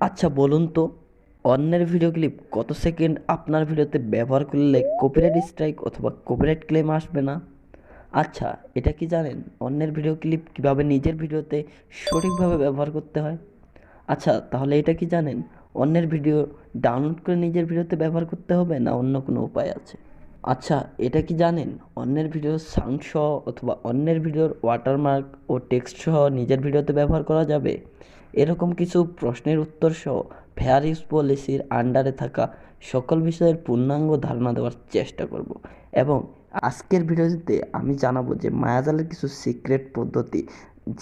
আচ্ছা বলুন তো, অন্যের ভিডিও ক্লিপ কত সেকেন্ড আপনার ভিডিওতে ব্যবহার করলে কপিরাইট স্ট্রাইক অথবা কপিরাইট ক্লেম আসবে না? আচ্ছা, এটা কি জানেন অন্যের ভিডিও ক্লিপ কিভাবে নিজের ভিডিওতে সঠিকভাবে ব্যবহার করতে হয়? আচ্ছা, তাহলে এটা কি জানেন অন্যের ভিডিও ডাউনলোড করে নিজের ভিডিওতে ব্যবহার করতে হবে না অন্য কোনো উপায় আছে? আচ্ছা, এটা কি জানেন অন্যের ভিডিওর সাউন্ড সহ অথবা অন্যের ভিডিওর ওয়াটারমার্ক ও টেক্সট সহ নিজের ভিডিওতে ব্যবহার করা যাবে? এরকম কিছু প্রশ্নের উত্তর সহ ফেয়ার ইউজ পলিসির আন্ডারে থাকা সকল বিষয়ের পূর্ণাঙ্গ ধারণা দেওয়ার চেষ্টা করব। এবং আজকের ভিডিওতে আমি জানাবো যে মায়াজালের কিছু সিক্রেট পদ্ধতি,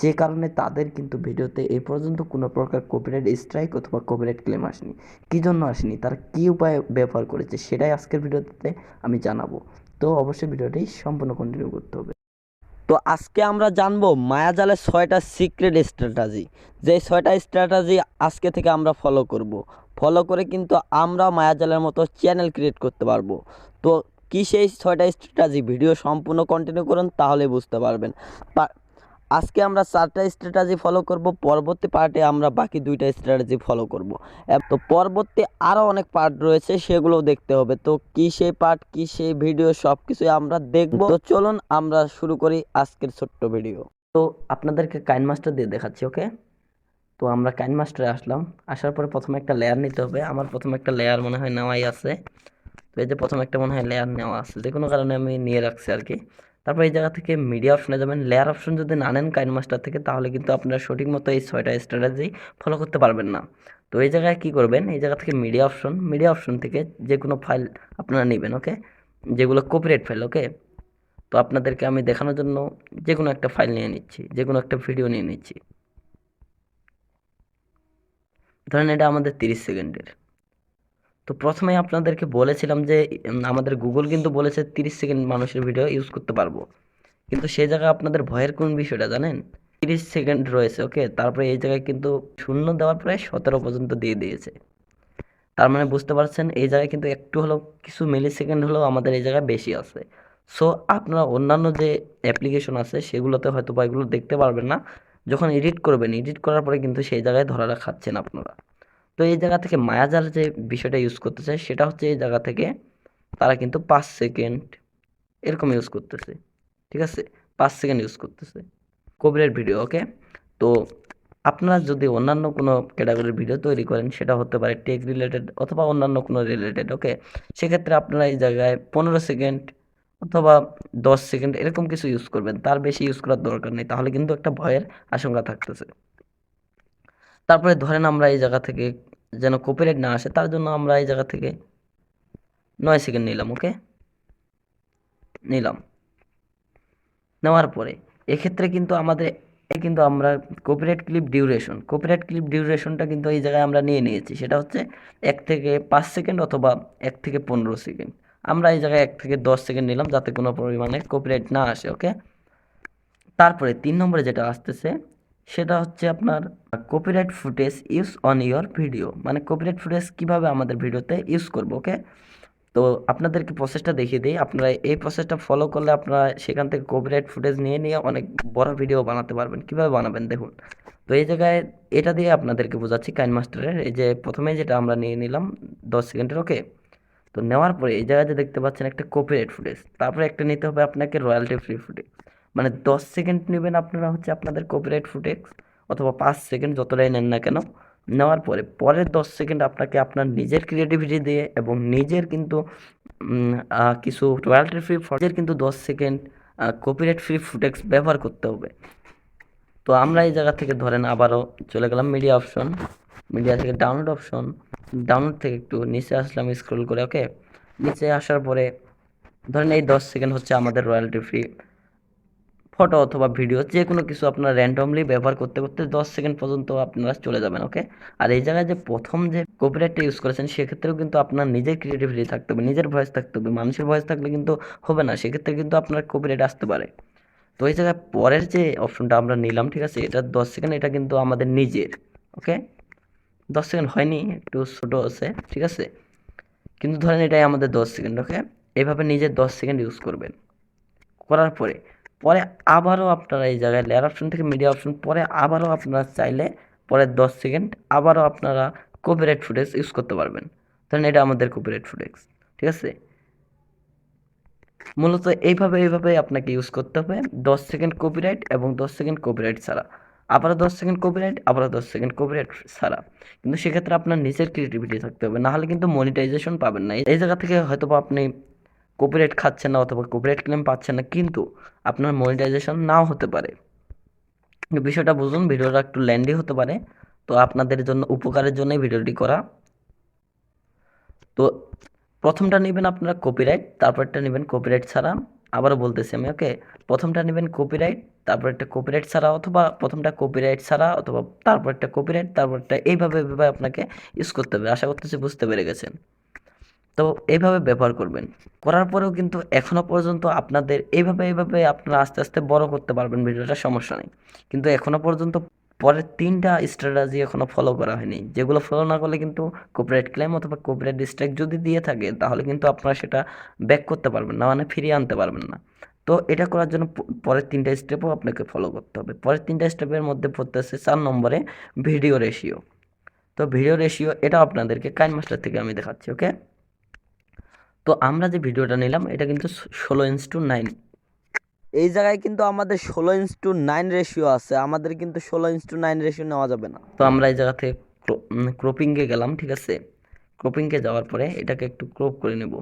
যে কারণে তাদের কিন্তু ভিডিওতে এই পর্যন্ত কোনো প্রকার কপিরাইট স্ট্রাইক অথবা কপিরাইট ক্লেম আসেনি। কী জন্য আসেনি, তারা কী উপায় ব্যবহার করেছে, সেটাই আজকের ভিডিওতে আমি জানাবো। তো অবশ্যই ভিডিওটি সম্পূর্ণ কন্টিনিউ করতে হবে। তো আজকে আমরা জানবো মায়াজালের 6টা সিক্রেট স্ট্র্যাটাজি, যে 6টা স্ট্র্যাটাজি আজকে থেকে আমরা ফলো করব। ফলো করে কিন্তু আমরা মায়াজালের মতো চ্যানেল ক্রিয়েট করতে পারবো। তো কি সেই 6টা স্ট্র্যাটাজি, ভিডিও সম্পূর্ণ কন্টিনিউ করুন তাহলে বুঝতে পারবেন। আজকে আমরা 4টা স্ট্র্যাটাজি ফলো করব, পরবর্তী পার্টে আমরা বাকি 2টা স্ট্র্যাটাজি ফলো করব। তো পরবর্তী আরও অনেক পার্ট রয়েছে, সেগুলোও দেখতে হবে। তো কি সেই পার্ট, কি সেই ভিডিও, সব কিছুই আমরা দেখব। তো চলুন আমরা শুরু করি আজকের ছোট্ট ভিডিও। তো আপনাদেরকে কাইন মাস্টার দিয়ে দেখাচ্ছি, ওকে? তো আমরা কাইন মাস্টারে আসলাম। আসার পরে প্রথমে একটা লেয়ার নিতে হবে। আমার প্রথমে একটা লেয়ার মনে হয় নেওয়াই আছে। তো এই যে প্রথমে একটা মনে হয় লেয়ার নেওয়া আছে, যে কোনো কারণে আমি নিয়ে রাখছি আর কি। তারপর এই জায়গা থেকে মিডিয়া অপশনে যাবেন। লেয়ার অপশন যদি না নেন কাইন মাস্টার থেকে, তাহলে কিন্তু আপনারা সঠিক মতো এই 6টা স্ট্র্যাটেজি ফলো করতে পারবেন না। তো এই জায়গায় কি করবেন, এই জায়গা থেকে মিডিয়া অপশন থেকে যে কোনো ফাইল আপনারা নেবেন, ওকে? যেগুলো কপিরাইট ফাইল, ওকে? তো আপনাদেরকে আমি দেখানোর জন্য যে কোনো একটা ফাইল নিয়ে নিচ্ছি, যে কোনো একটা ভিডিও নিয়ে নিচ্ছি। ধরেন এটা আমাদের 30 সেকেন্ডের। তো প্রথমেই আপনাদেরকে বলেছিলাম যে আমাদের গুগল কিন্তু বলেছে 30 সেকেন্ড মানুষের ভিডিও ইউজ করতে পারবো। কিন্তু সেই জায়গায় আপনাদের ভয়ের কোন বিষয়টা জানেন? 30 সেকেন্ড রয়েছে, ওকে? তারপরে এই জায়গায় কিন্তু শূন্য দেওয়ার পরে 17 পর্যন্ত দিয়ে দিয়েছে। তার মানে বুঝতে পারছেন এই জায়গায় কিন্তু একটু হলেও কিছু মিলি সেকেন্ড হলেও আমাদের এই জায়গায় বেশি আছে। সো আপনারা অন্যান্য যে অ্যাপ্লিকেশন আছে সেগুলোতে হয়তো বা এগুলো দেখতে পারবেন না। যখন এডিট করবেন, এডিট করার পরে কিন্তু সেই জায়গায় ধরা খাচ্ছেন আপনারা। তো এই জায়গা থেকে মায়াজাল যে বিষয়টা ইউজ করতে চায় সেটা হচ্ছে এই জায়গা থেকে তারা কিন্তু 5 সেকেন্ড এরকম ইউজ করতেছে, ঠিক আছে? 5 সেকেন্ড ইউজ করতেছে কপিরাইট ভিডিও, ওকে? তো আপনারা যদি অন্যান্য কোনো ক্যাটাগরির ভিডিও তৈরি করেন, সেটা হতে পারে টেক রিলেটেড অথবা অন্যান্য কোনো রিলেটেড, ওকে? সেক্ষেত্রে আপনারা এই জায়গায় 15 সেকেন্ড অথবা 10 সেকেন্ড এরকম কিছু ইউজ করবেন, তার বেশি ইউজ করার দরকার নেই, তাহলে কিন্তু একটা ভয়ের আশঙ্কা থাকতেছে। তারপরে ধরেন আমরা এই জায়গা থেকে যেন কপিরাইট না আসে, তার জন্য আমরা এই জায়গা থেকে 9 সেকেন্ড নিলাম, ওকে? নিলাম। নেওয়ার পরে এক্ষেত্রে কিন্তু আমাদের কিন্তু আমরা কপিরাইট ক্লিপ ডিউরেশনটা কিন্তু এই জায়গায় আমরা নিয়ে নিয়েছি, সেটা হচ্ছে 1 থেকে 5 সেকেন্ড অথবা 1 থেকে 15 সেকেন্ড। আমরা এই জায়গায় 1 থেকে 10 সেকেন্ড নিলাম যাতে কোনো পরিমাণে কপিরাইট না আসে, ওকে? তারপরে 3 নম্বরে যেটা আসতেছে সেটা হচ্ছে আপনার copyright footage use on your video, মানে কপিরাইট ফুটেজ কিভাবে আমাদের ভিডিওতে ইউজ করব, ওকে? তো আপনাদেরকে প্রসেসটা দেখিয়ে দিই। আপনারা এই প্রসেসটা ফলো করলে আপনারা সেখান থেকে কপিরাইট ফুটেজ নিয়ে নিয়ে অনেক বড় ভিডিও বানাতে পারবেন। কিভাবে বানাবেন দেখুন। তো এই জায়গায় এটা দিয়ে আপনাদেরকে বোঝাচ্ছি কাইন মাস্টারের। এই যে প্রথমে যেটা আমরা নিয়ে নিলাম 10 সেকেন্ডের, ওকে? তো নেওয়ার পরে এই জায়গায় যে দেখতে পাচ্ছেন একটা কপিরাইট ফুটেজ, তারপরে একটা নিতে হবে আপনাকে রয়্যালটি ফ্রি ফুটেজ। মানে 10 সেকেন্ড নেবেন আপনারা হচ্ছে আপনাদের কপিরাইট ফুটেজ, অথবা 5 সেকেন্ড যতটাই নেন না কেন। নেওয়ার পরে পরের 10 সেকেন্ড আপনাকে আপনার নিজের ক্রিয়েটিভিটি দিয়ে এবং নিজের কিন্তু কিছু রয়্যালটি ফ্রি ফুটেজের কিন্তু 10 সেকেন্ড কপিরাইট ফ্রি ফুটেজ ব্যবহার করতে হবে। তো আমরা এই জায়গা থেকে ধরেন আবারও চলে গেলাম মিডিয়া অপশন, মিডিয়া থেকে ডাউনলোড অপশন, ডাউনলোড থেকে একটু নিচে আসলাম স্ক্রল করে, ওকে? নিচে আসার পরে ধরেন এই 10 সেকেন্ড হচ্ছে আমাদের রয়্যালটি ফ্রি ফটো অথবা ভিডিও, যে কোনো কিছু আপনারা র্যান্ডমলি ব্যবহার করতে করতে 10 সেকেন্ড পর্যন্ত আপনারা চলে যাবেন, ওকে? আর এই জায়গায় যে প্রথম যে কপিরাইটটা ইউজ করেছেন সেক্ষেত্রেও কিন্তু আপনার নিজের ক্রিয়েটিভিটি থাকতে হবে, নিজের ভয়েস থাকতে হবে। মানুষের ভয়েস থাকলে কিন্তু হবে না, সেক্ষেত্রে কিন্তু আপনার কপিরাইট আসতে পারে। তো এই জায়গায় পরের যে অপশনটা আমরা নিলাম, ঠিক আছে? এটা 10 সেকেন্ড, এটা কিন্তু আমাদের নিজের, ওকে? 10 সেকেন্ড হয়নি, একটু ছোট আছে, ঠিক আছে? কিন্তু ধরেন এটাই আমাদের 10 সেকেন্ড, ওকে? এইভাবে নিজের 10 সেকেন্ড ইউজ করবেন। করার পরে পরে আবারও আপনারা এই জায়গায় লেয়ার অপশন থেকে মিডিয়া অপশন, পরে আবারও আপনারা চাইলে পরের 10 সেকেন্ড আবারও আপনারা কপিরাইট ফুটেজ ইউজ করতে পারবেন। ধরেন এটা আমাদের কপিরাইট ফুটেজ, ঠিক আছে। মূলত এইভাবে আপনাকে ইউজ করতে হবে 10 সেকেন্ড কপিরাইট এবং 10 সেকেন্ড কপিরাইট ছাড়া, আবারও 10 সেকেন্ড কপিরাইট, আবারও 10 সেকেন্ড কপিরাইট ছাড়া। কিন্তু সেক্ষেত্রে আপনার নিজের ক্রিয়েটিভিটি থাকতে হবে, না হলে কিন্তু মনিটাইজেশন পাবেন না। এই জায়গা থেকে হয়তো আপনি কপিরাইট খাচ্ছেন না অথবা কপিরাইট ক্লেম পাচ্ছেন না, কিন্তু আপনার মনিটাইজেশন নাও হতে পারে। বিষয়টা বুঝুন, ভিডিওটা একটু লেন্দি হতে পারে, তো আপনাদের জন্য উপকারের জন্যই ভিডিওটি করা। তো প্রথমটা নেবেন আপনারা কপিরাইট, তারপরটা নেবেন কপিরাইট ছাড়া। আবারও বলতেছি আমি, ওকে। প্রথমটা নেবেন কপিরাইট, তারপর একটা কপিরাইট ছাড়া, অথবা প্রথমটা কপিরাইট ছাড়া, অথবা তারপর একটা কপিরাইট, তারপরটা এইভাবে আপনাকে ইউজ করতে হবে। আশা করতেছি বুঝতে পেরে গেছেন। তো এইভাবে ব্যবহার করবেন। করার পরেও কিন্তু এখনও পর্যন্ত আপনাদের এইভাবে আপনারা আস্তে আস্তে বড় করতে পারবেন ভিডিওটা, সমস্যা নেই। কিন্তু এখনও পর্যন্ত পরের 3টা স্ট্র্যাটেজি এখনও ফলো করা হয়নি, যেগুলো ফলো না করলে কিন্তু কপিরাইট ক্লেম অথবা কপিরাইট স্ট্রাইক যদি দিয়ে থাকে, তাহলে কিন্তু আপনারা সেটা ব্যাক করতে পারবেন না, মানে ফিরিয়ে আনতে পারবেন না। তো এটা করার জন্য পরের 3টা স্টেপও আপনাকে ফলো করতে হবে। পরের 3টা স্টেপের মধ্যে পড়তেছে 4 নম্বরে ভিডিও রেশিও। তো ভিডিও রেশিও এটা আপনাদেরকে কাইনমাস্টার থেকে আমি দেখাচ্ছি, ওকে। তো আমরা যে ভিডিওটা নিলাম এটা কিন্তু 16:9। এই জায়গায় কিন্তু আমাদের 16:9 রেশিও আছে, আমাদের কিন্তু 16:9 রেশিও নেওয়া যাবে না। তো আমরা এই জায়গা থেকে ক্রপিংয়ে গেলাম, ঠিক আছে। ক্রপিংয়ে যাওয়ার পরে এটাকে একটু ক্রপ করে নেব,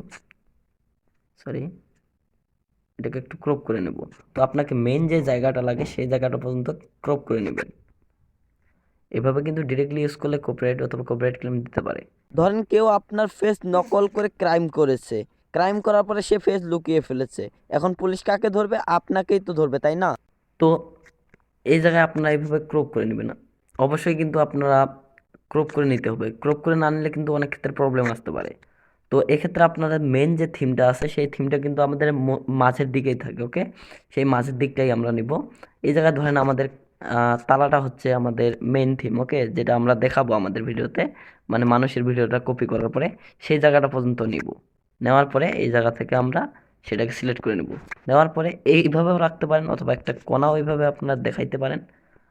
সরি, এটাকে একটু ক্রপ করে নেব। তো আপনাকে মেন যে জায়গাটা লাগে সেই জায়গাটা পর্যন্ত ক্রপ করে নেবেন। এভাবে কিন্তু ডিরেক্টলি ইউজ করলে কপিরাইট অথবা কপিরাইট ক্লেম দিতে পারে। ধরেন কেউ আপনার ফেস নকল করে ক্রাইম করেছে, ক্রাইম করার পরে সে ফেস লুকিয়ে ফেলেছে, এখন পুলিশ কাকে ধরবে? আপনাকেই তো ধরবে, তাই না? তো এই জায়গায় আপনারা এইভাবে ক্রপ করে নেবেন না, অবশ্যই কিন্তু আপনারা ক্রপ করে নিতে হবে। ক্রপ করে না নিলে কিন্তু অনেক ক্ষেত্রে প্রবলেম আসতে পারে। তো এক্ষেত্রে আপনাদের মেন যে থিমটা আছে সেই থিমটা কিন্তু আমাদের মাঝের দিকেই থাকে, ওকে। সেই মাঝের দিকটাই আমরা নিব। এই জায়গায় ধরেন আমাদের তালাটা হচ্ছে আমাদের মেন থিম, ওকে, যেটা আমরা দেখাবো আমাদের ভিডিওতে, মানে মানুষের ভিডিওটা কপি করার পরে সেই জায়গাটা পর্যন্ত নিব। নেওয়ার পরে এই জায়গা থেকে আমরা সেটাকে সিলেক্ট করে নেব। নেওয়ার পরে এইভাবেও রাখতে পারেন অথবা একটা কোণাও এইভাবে আপনারা দেখাইতে পারেন।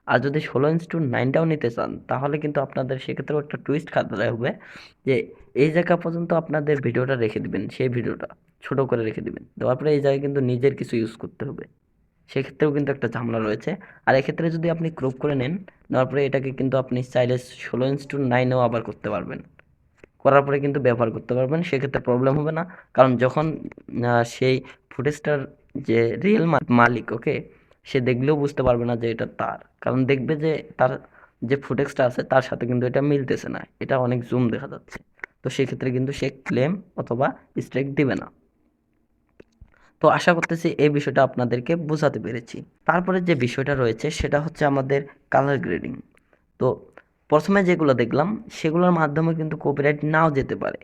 আর যদি 16:9টাও নিতে চান তাহলে কিন্তু আপনাদের সেক্ষেত্রেও একটা টুইস্ট খাটতে হবে, যে এই জায়গা পর্যন্ত আপনাদের ভিডিওটা রেখে দিবেন, সেই ভিডিওটা ছোট করে রেখে দিবেন। দেওয়ার পরে এই জায়গায় কিন্তু নিজের কিছু ইউজ করতে হবে, সেক্ষেত্রেও কিন্তু একটা ঝামেলা রয়েছে। আর এক্ষেত্রে যদি আপনি ক্রপ করে নেন, নেওয়ার পরে এটাকে কিন্তু আপনি চাইলে 16:9ও আবার করতে পারবেন। করার পরে কিন্তু ব্যবহার করতে পারবেন, সেক্ষেত্রে প্রবলেম হবে না। কারণ যখন সেই ফুটেজটার যে রিয়েল মালিক, ওকে, সে দেখলেও বুঝতে পারবে না যে এটা তার, কারণ দেখবে যে তার যে ফুটেজটা আছে তার সাথে কিন্তু এটা মিলতেছে না, এটা অনেক জুম দেখা যাচ্ছে। তো সেক্ষেত্রে কিন্তু সে ক্লেম অথবা স্ট্রাইক দিবে না। তো আশা করতেছি এই বিষয়টা আপনাদেরকে বোঝাতে পেরেছি। তারপরে যে বিষয়টা রয়েছে সেটা হচ্ছে আমাদের কালার গ্রেডিং। তো প্রথমে যেগুলো দেখলাম সেগুলোর মাধ্যমে কিন্তু কপিরাইট নাও যেতে পারে।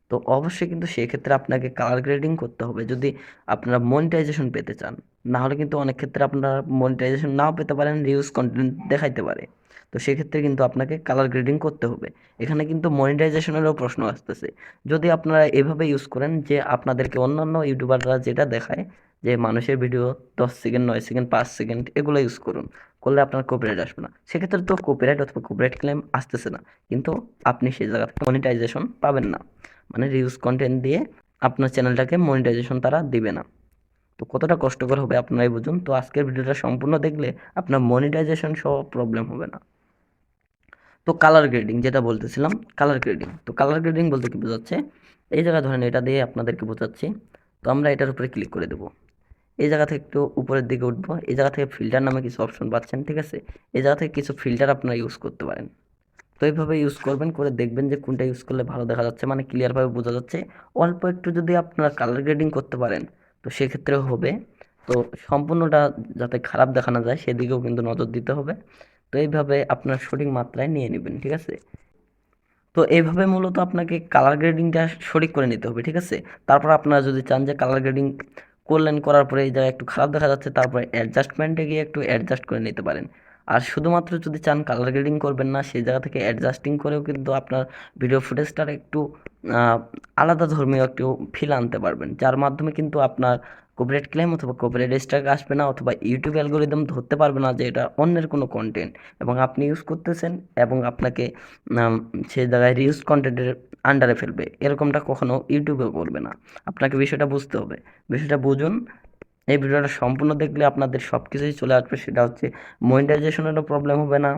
তো অবশ্যই কিন্তু সেক্ষেত্রে আপনাকে কালার গ্রেডিং করতে হবে যদি আপনারা মনিটাইজেশন পেতে চান। না হলে কিন্তু অনেক ক্ষেত্রে আপনারা মনিটাইজেশন নাও পেতে পারেন, রিউজ কন্টেন্ট দেখাইতে পারে। তো সেক্ষেত্রে কিন্তু আপনাকে কালার গ্রেডিং করতে হবে। এখানে কিন্তু মনিটাইজেশনেরও প্রশ্ন আসতেছে। যদি আপনারা এভাবে ইউজ করেন যে আপনাদেরকে অন্যান্য ইউটিউবাররা যেটা দেখায়, যে মানুষের ভিডিও 10 সেকেন্ড, 9 সেকেন্ড, 5 সেকেন্ড এগুলো ইউজ করুন, করলে আপনার কপিরাইট আসবে না। সেক্ষেত্রে তো কপিরাইট অথবা কপিরাইট ক্লেম আসতেছে না, কিন্তু আপনি সেই জায়গা থেকে মনিটাইজেশন পাবেন না, মানে রিউজ কন্টেন্ট দিয়ে আপনার চ্যানেলটাকে মনিটাইজেশন তারা দিবে না। তো কতটা কষ্টকর হবে আপনারাই বুঝুন। তো আজকের ভিডিওটা সম্পূর্ণ দেখলে আপনার মনিটাইজেশন সহ প্রবলেম হবে না। তো কালার গ্রেডিং যেটা বলতেছিলাম, কালার গ্রেডিং, তো কালার গ্রেডিং বলতে কি বোঝাচ্ছে, এই জায়গা ধরেন এটা দিয়ে আপনাদেরকে বোঝাচ্ছি। তো আমরা এটার উপরে ক্লিক করে দেবো। এই জায়গা থেকে একটু উপরের দিকে উঠবো, এই জায়গা থেকে ফিল্টার নামে কিছু অপশন পাচ্ছেন, ঠিক আছে। এই জায়গা থেকে কিছু ফিল্টার আপনারা ইউজ করতে পারেন। তো এইভাবে ইউজ করবেন, করে দেখবেন যে কোনটা ইউজ করলে ভালো দেখা যাচ্ছে, মানে ক্লিয়ারভাবে বোঝা যাচ্ছে। অল্প একটু যদি আপনারা কালার গ্রেডিং করতে পারেন তো সেক্ষেত্রেও হবে। তো সম্পূর্ণটা যাতে খারাপ দেখানো যায় সেদিকেও কিন্তু নজর দিতে হবে। তো এইভাবে আপনার সঠিক মাত্রায় নিয়ে নেবেন, ঠিক আছে। তো এইভাবে মূলত আপনাকে কালার গ্রেডিংটা সঠিক করে নিতে হবে, ঠিক আছে। তারপর আপনারা যদি চান যে কালার গ্রেডিং করলেন, করার পরে এই জায়গায় একটু খারাপ দেখা যাচ্ছে, তারপরে অ্যাডজাস্টমেন্টে গিয়ে একটু অ্যাডজাস্ট করে নিতে পারেন। আর শুধুমাত্র যদি চান কালার গ্রেডিং করবেন না, সেই জায়গা থেকে অ্যাডজাস্টিং করেও কিন্তু আপনার ভিডিও ফুটেজটার একটু আলাদা ধর্মীয় একটু ফিল আনতে পারবেন, যার মাধ্যমে কিন্তু আপনার কপিরাইট ক্লেম অথবা কপিরাইট স্ট্রাইক আসবে না, অথবা ইউটিউব অ্যালগোরিদম ধরতে পারবে না যে এটা অন্যের কোনো কন্টেন্ট এবং আপনি ইউজ করতেছেন এবং আপনাকে সেই জায়গায় রিউজ কন্টেন্টের আন্ডারে ফেলবে, এরকমটা কখনো ইউটিউবেও করবে না। আপনাকে বিষয়টা বুঝতে হবে, বিষয়টা বুঝুন। এই ভিডিওটা সম্পূর্ণ দেখলে আপনাদের সব কিছুই চলে আসবে। সেটা হচ্ছে মনিটাইজেশনেরও প্রবলেম হবে না,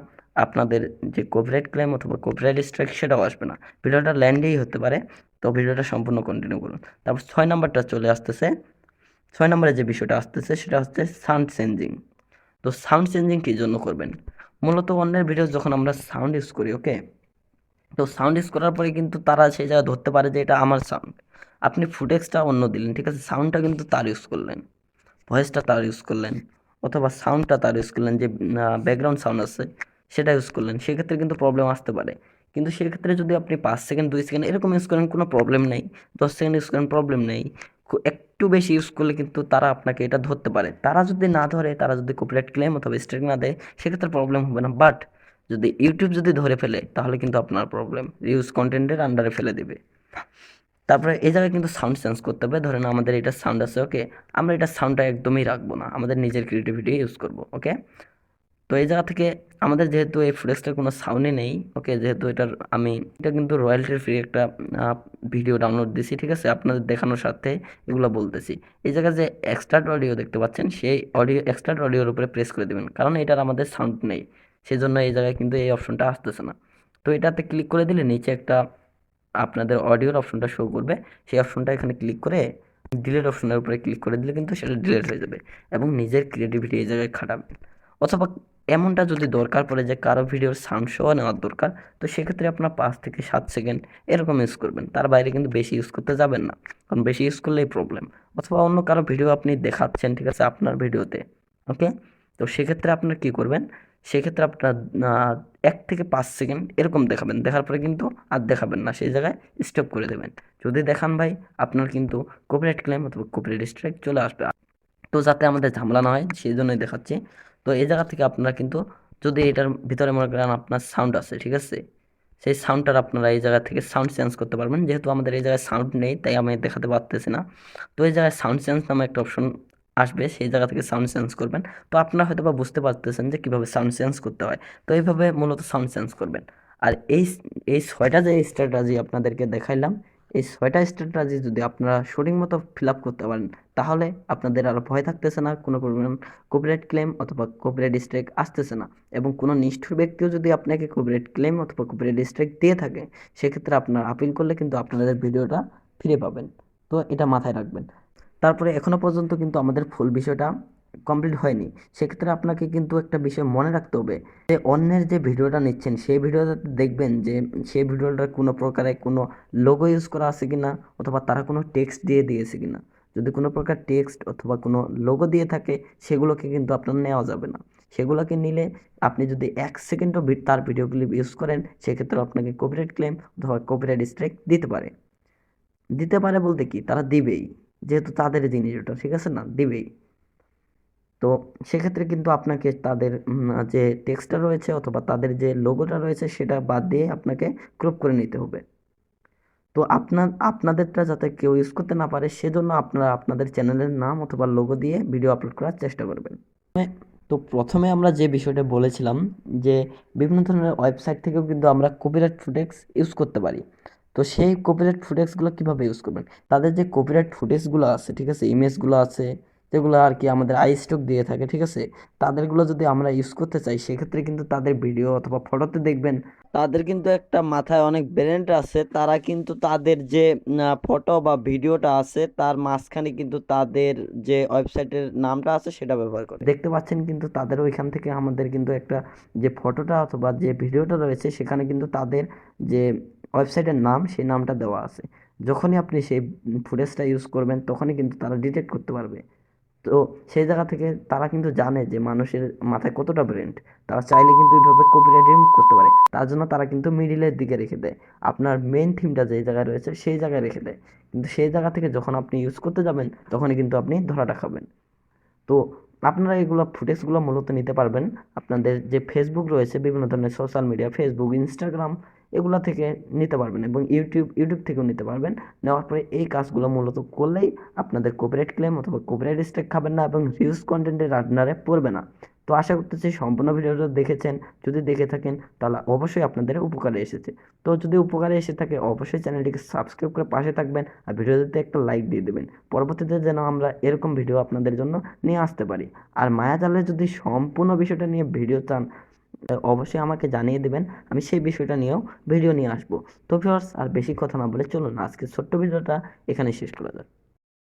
আপনাদের যে কপিরাইট ক্লেম অথবা কপিরাইট স্ট্রাইক সেটাও আসবে না। ভিডিওটা ল্যান্ডেই হতে পারে, তো ভিডিওটা সম্পূর্ণ কন্টিনিউ করুন। তারপর 6 নাম্বারটা চলে আসতেছে। 6 নম্বরে যে বিষয়টা আসতেছে সেটা হচ্ছে সাউন্ড চেঞ্জিং। তো সাউন্ড চেঞ্জিং কী জন্য করবেন? মূলত অন্যের ভিডিও যখন আমরা সাউন্ড ইউজ করি, ওকে, তো সাউন্ড ইউজ করার পরে কিন্তু তারা সেই জায়গায় ধরতে পারে যে এটা আমার সাউন্ড। আপনি ফুটেক্সটা অন্য দিলেন, ঠিক আছে, সাউন্ডটা কিন্তু তার ইউজ করলেন, ভয়েসটা তার ইউজ করলেন, অথবা সাউন্ডটা তার ইউজ করলেন, যে ব্যাকগ্রাউন্ড সাউন্ড আছে সেটা ইউজ করলেন, সেক্ষেত্রে কিন্তু প্রবলেম আসতে পারে। কিন্তু সেক্ষেত্রে যদি আপনি 5 সেকেন্ড 2 সেকেন্ড এরকম ইউজ করেন, কোনো প্রবলেম নেই। 10 সেকেন্ড ইউজ করেন, প্রবলেম নেই। একটু বেশি ইউজ করলে কিন্তু তারা আপনাকে এটা ধরতে পারে। তারা যদি না ধরে, তারা যদি কপিরাইট ক্লেম অথবা স্ট্রাইক না দেয়, সেক্ষেত্রে প্রবলেম হবে না। বাট যদি ইউটিউব যদি ধরে ফেলে, তাহলে কিন্তু আপনার প্রবলেম, রিউজ কন্টেন্টের আন্ডারে ফেলে দেবে। তারপরে এই জায়গায় কিন্তু সাউন্ড চেঞ্জ করতে হবে। ধরেন আমাদের এটা সাউন্ড আছে, ওকে, আমরা এটা সাউন্ডটা একদমই রাখবো না, আমাদের নিজের ক্রিয়েটিভিটি ইউজ করব, ওকে। তো এই জায়গা থেকে আমাদের যেহেতু এই ফুটেজটার কোনো সাউন্ডই নেই, ওকে, যেহেতু এটা কিন্তু রয়্যালটি ফ্রি একটা ভিডিও ডাউনলোড দিছি, ঠিক আছে, আপনাদের দেখানোর সাথে এগুলো বলতেছি। এই জায়গায় যে এক্সট্রা অডিও দেখতে পাচ্ছেন, সেই এক্সট্রা অডিওর উপরে প্রেস করে দেবেন, কারণ এটার আমাদের সাউন্ড নেই, সেই জন্য এই জায়গায় কিন্তু এই অপশনটা আসতেছে না। তো এটাতে ক্লিক করে দিলে নিচে একটা আপনাদের অডিওর অপশনটা শো করবে, সেই অপশনটা এখানে ক্লিক করে ডিলিট অপশনের উপরে ক্লিক করে দিলে কিন্তু সেটা ডিলিট হয়ে যাবে এবং নিজের ক্রিয়েটিভিটি এই জায়গায় খাটাবেন। অথবা এমনটা যদি দরকার পড়ে যে কারো ভিডিওর সাউন্ড সহ নেওয়ার দরকার, তো সেক্ষেত্রে আপনার 5 থেকে 7 সেকেন্ড এরকম ইউজ করবেন, তার বাইরে কিন্তু বেশি ইউজ করতে যাবেন না, কারণ বেশি ইউজ করলেই প্রবলেম। অথবা অন্য কারো ভিডিও আপনি দেখাচ্ছেন, ঠিক আছে, আপনার ভিডিওতে, ওকে, তো সেক্ষেত্রে আপনার কি করবেন? সেক্ষেত্রে আপনার 1 থেকে 5 সেকেন্ড এরকম দেখাবেন, দেখার পরে কিন্তু আর দেখাবেন না, সেই জায়গায় স্টপ করে দেবেন। যদি দেখান ভাই, আপনার কিন্তু কপিরাইট ক্লেম অথবা কপিরাইট স্ট্রাইক চলে আসবে। তো যাতে আমাদের ঝামেলা না হয় সেই জন্যই দেখাচ্ছি। তো এই জায়গা থেকে আপনারা কিন্তু, যদি এটার ভিতরে মনে করেন আপনার সাউন্ড আছে, ঠিক আছে, সেই সাউন্ডটার আপনারা এই জায়গা থেকে সাউন্ড চেঞ্জ করতে পারবেন। যেহেতু আমাদের এই জায়গায় সাউন্ড নেই, তাই আমি দেখাতে পারতেছি না। তো এই জায়গায় সাউন্ড চেঞ্জ নামে একটা অপশন আসবে, সেই জায়গা থেকে সাউন্ড চেঞ্জ করবেন। তো আপনারা হয়তো বা বুঝতে পারতেছেন যে কীভাবে সাউন্ড চেঞ্জ করতে হয়। তো এইভাবে মূলত সাউন্ড চেঞ্জ করবেন। আর এই 6টা যে স্ট্র্যাটাজি আপনাদেরকে দেখাইলাম, এই 6টা স্ট্র্যাটাজি যদি আপনারা সঠিক মতো ফিল আপ করতে পারেন, তাহলে আপনাদের আর ভয় থাকতেছে না, কোনো পরিমাণ কপিরাইট ক্লেম অথবা কপিরাইট স্ট্রাইক আসতেছে না। এবং কোনো নিষ্ঠুর ব্যক্তিও যদি আপনাকে কপিরাইট ক্লেম অথবা কপিরাইট স্ট্রাইক দিয়ে থাকে, সেক্ষেত্রে আপনার আপিল করলে কিন্তু আপনাদের ভিডিওটা ফিরে পাবেন। তো এটা মাথায় রাখবেন। তারপরে এখনো পর্যন্ত কিন্তু আমাদের ফুল বিষয়টা কমপ্লিট হয়নি। সেক্ষেত্রে আপনাকে কিন্তু একটা বিষয় মনে রাখতে হবে যে অন্যের যে ভিডিওটা নিচ্ছেন, সেই ভিডিওটাতে দেখবেন যে সেই ভিডিওটার কোনো প্রকারে কোনো লোগো ইউজ করা আছে কিনা, অথবা তারা কোনো টেক্সট দিয়ে দিয়েছে কিনা। যদি কোনো প্রকার টেক্সট অথবা কোনো লোগো দিয়ে থাকে, সেগুলোকে কিন্তু আপনার নেওয়া যাবে না। সেগুলোকে নিলে আপনি যদি 1 সেকেন্ডও তার ভিডিওগুলি ইউজ করেন, সেক্ষেত্রে আপনাকে কপিরাইট ক্লেম অথবা কপিরাইট স্ট্রাইক দিতে পারে। দিতে পারে বলতে কি, তারা দিবেই, যেহেতু তাদের জিনিস ওটা, ঠিক আছে না, দিবেই। তো সেক্ষেত্রে কিন্তু আপনাকে তাদের যে টেক্সটটা রয়েছে অথবা তাদের যে লোগোটা রয়েছে সেটা বাদ দিয়ে আপনাকে ক্রপ করে নিতে হবে। তো আপনাদেরটা যাতে কেউ ইউজ করতে না পারে, সেজন্য আপনারা আপনাদের চ্যানেলের নাম অথবা লোগো দিয়ে ভিডিও আপলোড করার চেষ্টা করবেন। তো প্রথমে আমরা যে বিষয়টা বলেছিলাম যে বিভিন্ন ধরনের ওয়েবসাইট থেকেও কিন্তু আমরা কপিরাইট ফুটেজ ইউজ করতে পারি। তো সেই কপিরাইট ফুটেজগুলো কীভাবে ইউজ করবেন? তাদের যে কপিরাইট ফুটেজগুলো আছে, ঠিক আছে, ইমেজগুলো আছে, যেগুলো আর কি আমাদের আই স্টক দিয়ে থাকে, ঠিক আছে, তাদেরগুলো যদি আমরা ইউজ করতে চাই, সেক্ষেত্রে কিন্তু তাদের ভিডিও অথবা ফটোতে দেখবেন তাদের কিন্তু একটা মাথায় অনেক ব্রেন্ড আছে, তারা কিন্তু তাদের যে ফটো বা ভিডিওটা আছে তার মাঝখানে কিন্তু তাদের যে ওয়েবসাইটের নামটা আছে সেটা ব্যবহার করে। দেখতে পাচ্ছেন কিন্তু তাদের ওইখান থেকে আমাদের কিন্তু একটা যে ফটোটা অথবা যে ভিডিওটা রয়েছে, সেখানে কিন্তু তাদের যে ওয়েবসাইটের নাম, সেই নামটা দেওয়া আছে। যখনই আপনি সেই ফুটেজটা ইউজ করবেন, তখনই কিন্তু তারা ডিটেক্ট করতে পারবে। তো সেই জায়গা থেকে তারা কিন্তু জানে যে মানুষের মাথায় কতটা ব্রেন্ড, তারা চাইলে কিন্তু এইভাবে কপিরাইট রিমুভ করতে পারে। তার জন্য তারা কিন্তু মিডিলের দিকে রেখে দেয়, আপনার মেইন থিমটা যেই জায়গায় রয়েছে সেই জায়গায় রেখে দেয়। কিন্তু সেই জায়গা থেকে যখন আপনি ইউজ করতে যাবেন, তখনই কিন্তু আপনি ধরাটা খাবেন। তো আপনারা এগুলো ফুটেজগুলো মূলত নিতে পারবেন আপনাদের যে ফেসবুক রয়েছে, বিভিন্ন ধরনের সোশ্যাল মিডিয়া, ফেসবুক, ইনস্টাগ্রাম, এগুলা থেকে নিতে পারবেন এবং ইউটিউব থেকেও নিতে পারবেন। নেওয়ার পরে এই কাজগুলো মূলত করলেই আপনাদের কপিরাইট ক্লেম অথবা কপিরাইট স্ট্রাইক খাবেন না এবং রিউজ কন্টেন্টের আন্ডারে পড়বে না। তো আশা করতেছি সম্পূর্ণ ভিডিওটা দেখেছেন। যদি দেখে থাকেন তাহলে অবশ্যই আপনাদের উপকারে এসেছে। তো যদি উপকারে এসে থাকে অবশ্যই চ্যানেলটিকে সাবস্ক্রাইব করে পাশে থাকবেন আর ভিডিওতে একটা লাইক দিয়ে দেবেন, পরবর্তীতে যেন আমরা এরকম ভিডিও আপনাদের জন্য নিয়ে আসতে পারি। আর মায়াজালের যদি সম্পূর্ণ বিষয়টা নিয়ে ভিডিও চান অবশ্যই আমাকে জানিয়ে দেবেন, আমি সেই বিষয়টা নিয়েও ভিডিও নিয়ে আসবো। তো ভিউয়ার্স আর বেশি কথা না বলে চলুন আজকে ছোট্ট ভিডিওটা এখানে শেষ করা যাক।